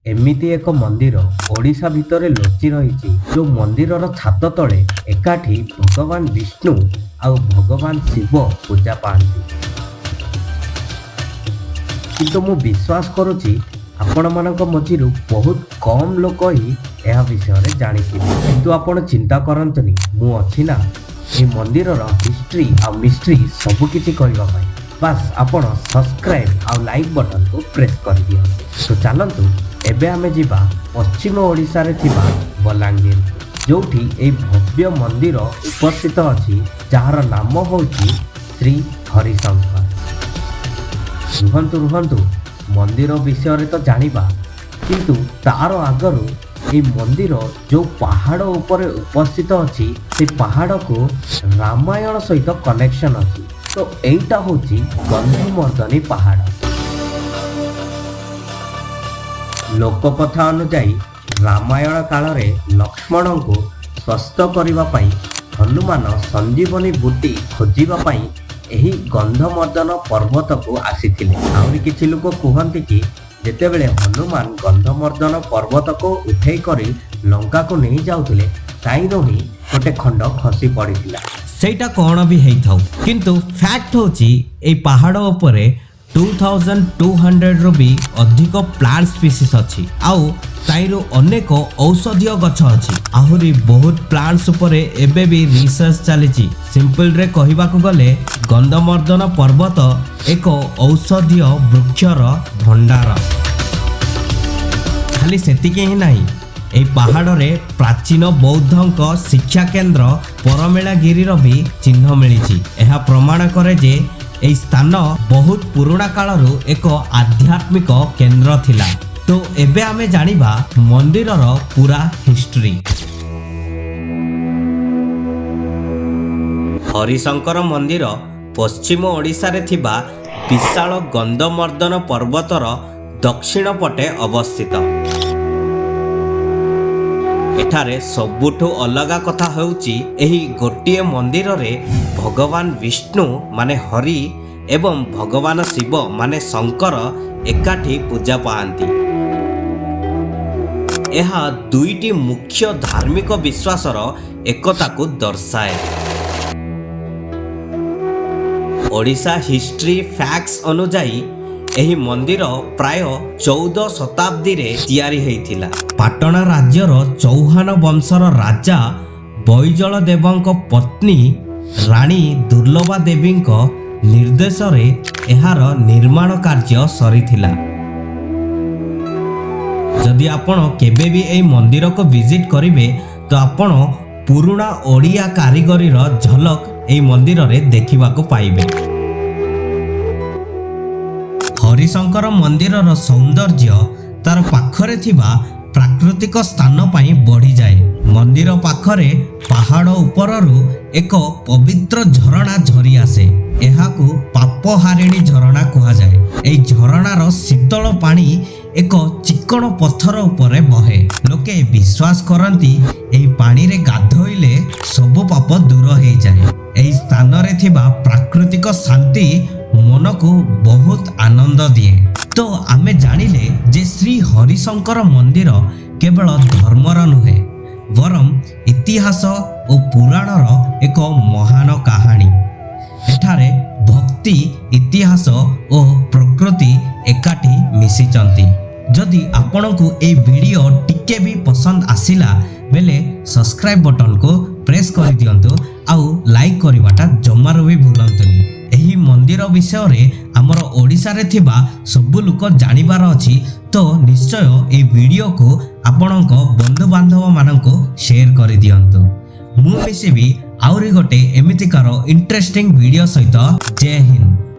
एमिति एक मंदिर ओडिशा भितर लुचि रही जो मंदिर छात तले एकाठी भगवान विष्णु आउ भगवान शिव पूजा पाती। किंतु मु विश्वास करुछि आपण मानक मझिरु बहुत कम लोक ही यह विषय जानिथिबे। किंतु आपण चिंता करंतुनी, मु अछि ना ए मंदिर हिस्ट्री आ मिस्ट्री सब किछि कहबा पाई। बस आपण सब्सक्राइब आ लाइक बटन को प्रेस कर दियो। तो चलंतु एबे आमे जिबा पश्चिम ओडिशा रे थिबा बलांगीर, जोठी ए भव्य मंदिर उपस्थित अछि, जहार नाम होछि श्री हरिशंकर। रुहंतु मंदिर विषय तो जानिबा, किंतु तार आगरु ए मंदिर जो पहाड़ ऊपर उपस्थित अछि से पहाड़ को रामायण सहित कनेक्शन अछि। तो एटा होछि गंधमर्दनी पहाड़। लोककथा अनुजाई रामायण काल रे लक्ष्मण को स्वस्थ करिबा पई हनुमान संजीवनी बूटी खोजिबा पई एही गंधमर्दन पर्वत को आसीथिले। आउरी किछि लोक कहंती कि जेतेबेले हनुमान गंधमर्दन पर्वत को उठेई करी लंका को नहीं जाउथिले, ताइरो ही गोटे खंड खसी पड़िथिला। सेटा कोन भी हेई थाउ, किंतु फैक्ट होची ए पहाड़ ऊपर 2200 रो भी अधिक प्लांट स्पीसीज अछि, आउ ताइरो अनेक औषधीय गछ अछि। आहुरी बहुत प्लांट्स ऊपर एबे भी रिसर्च चलीछि। सिंपल रे कहिबाकू गले गंधमर्दन पर्वत एक औषधीय वृक्षर भंडार। खाली सेतिके ही नाही, এই ପାହାଡ଼ରେ ପ୍ରାଚୀନ ବୌଦ୍ଧଙ୍କ ଶିକ୍ଷା କେନ୍ଦ୍ର ପରମେଳାଗିରିର ବି ଚିହ୍ନ ମିଳିଛି। ଏହା ପ୍ରମାଣ କରେ ଯେ ଏହି ସ୍ଥାନ ବହୁତ ପୁରୁଣା କାଳରୁ ଏକ ଆଧ୍ୟାତ୍ମିକ କେନ୍ଦ୍ର ଥିଲା। ତ ଏବେ ଆମେ ଜାଣିବା ମନ୍ଦିରର ପୁରା ହିଷ୍ଟ୍ରି। ହରିଶଙ୍କର ମନ୍ଦିର ପଶ୍ଚିମ ଓଡ଼ିଶାରେ ଥିବା ବିଶାଳ ଗନ୍ଧମର୍ଦନ ପର୍ବତର ଦକ୍ଷିଣ ପଟେ ଅବସ୍ଥିତ। ଏଠାରେ ସବୁଠୁ ଅଲଗା କଥା ହେଉଛି ଏହି ଗୋଟିଏ ମନ୍ଦିରରେ ଭଗବାନ ବିଷ୍ଣୁ ମାନେ ହରି ଏବଂ ଭଗବାନ ଶିବ ମାନେ ଶଙ୍କର ଏକାଠି ପୂଜା ପାଆନ୍ତି। ଏହା ଦୁଇଟି ମୁଖ୍ୟ ଧାର୍ମିକ ବିଶ୍ୱାସର ଏକତାକୁ ଦର୍ଶାଏ। ଓଡ଼ିଶା ହିଷ୍ଟ୍ରି ଫ୍ୟାକ୍ଟସ୍ ଅନୁଯାୟୀ ଏହି ମନ୍ଦିର ପ୍ରାୟ 14 ଶତାବ୍ଦୀରେ ତିଆରି ହୋଇଥିଲା। ପାଟଣା ରାଜ୍ୟର ଚୌହାନ ବଂଶର ରାଜା ବୈଜଳ ଦେବଙ୍କ ପତ୍ନୀ ରାଣୀ ଦୁର୍ଲଭା ଦେବୀଙ୍କ ନିର୍ଦ୍ଦେଶରେ ଏହାର ନିର୍ମାଣ କାର୍ଯ୍ୟ ସରିଥିଲା। ଯଦି ଆପଣ କେବେ ବି ଏହି ମନ୍ଦିରକୁ ଭିଜିଟ୍ କରିବେ ତ ଆପଣ ପୁରୁଣା ଓଡ଼ିଆ କାରିଗରୀର ଝଲକ ଏହି ମନ୍ଦିରରେ ଦେଖିବାକୁ ପାଇବେ। ହରିଶଙ୍କର ମନ୍ଦିରର ସୌନ୍ଦର୍ଯ୍ୟ ତାର ପାଖରେ ଥିବା ପ୍ରାକୃତିକ ସ୍ଥାନ ପାଇଁ ବଢ଼ିଯାଏ। ମନ୍ଦିର ପାଖରେ ପାହାଡ଼ ଉପରରୁ ଏକ ପବିତ୍ର ଝରଣା ଝରି ଆସେ। ଏହାକୁ ପାପହାରିଣୀ ଝରଣା କୁହାଯାଏ। ଏହି ଝରଣାର ଶୀତଳ ପାଣି ଏକ ଚିକ୍କଣ ପଥର ଉପରେ ବହେ। ଲୋକେ ବିଶ୍ୱାସ କରନ୍ତି ଏହି ପାଣିରେ ଗାଧୋଇଲେ ସବୁ ପାପ ଦୂର ହୋଇଯାଏ। ଏହି ସ୍ଥାନରେ ଥିବା ପ୍ରାକୃତିକ ଶାନ୍ତି ମନକୁ ବହୁତ ଆନନ୍ଦ ଦିଏ। ତ ଆମେ ଜାଣିଲେ ଯେ ଶ୍ରୀ ହରିଶଙ୍କର ମନ୍ଦିର କେବଳ ଧର୍ମର ନୁହେଁ, ବରଂ ଇତିହାସ ଓ ପୁରାଣର ଏକ ମହାନ କାହାଣୀ। ଏଠାରେ ଭକ୍ତି, ଇତିହାସ ଓ ପ୍ରକୃତି ଏକାଠି ମିଶିଛନ୍ତି। ଯଦି ଆପଣଙ୍କୁ ଏହି ଭିଡ଼ିଓ ଟିକେ ବି ପସନ୍ଦ ଆସିଲା ବେଲେ ସବସ୍କ୍ରାଇବ୍ ବଟନକୁ ପ୍ରେସ୍ କରିଦିଅନ୍ତୁ, ଆଉ ଲାଇକ୍ କରିବାଟା ଜମାରୁ ବି ଭୁଲନ୍ତୁନି। ଏହି ମନ୍ଦିର ବିଷୟରେ ଆମର ଓଡ଼ିଶାରେ ଥିବା ସବୁ ଲୋକ ଜାଣିବାର ଅଛି। ତ ନିଶ୍ଚୟ ଏହି ଭିଡ଼ିଓକୁ ଆପଣଙ୍କ ବନ୍ଧୁବାନ୍ଧବମାନଙ୍କୁ ସେୟାର କରିଦିଅନ୍ତୁ। ମୁଁ ମିଶିବି ଆହୁରି ଗୋଟେ ଏମିତିକାର ଇଣ୍ଟରେଷ୍ଟିଂ ଭିଡ଼ିଓ ସହିତ। ଜୟ ହିନ୍ଦ।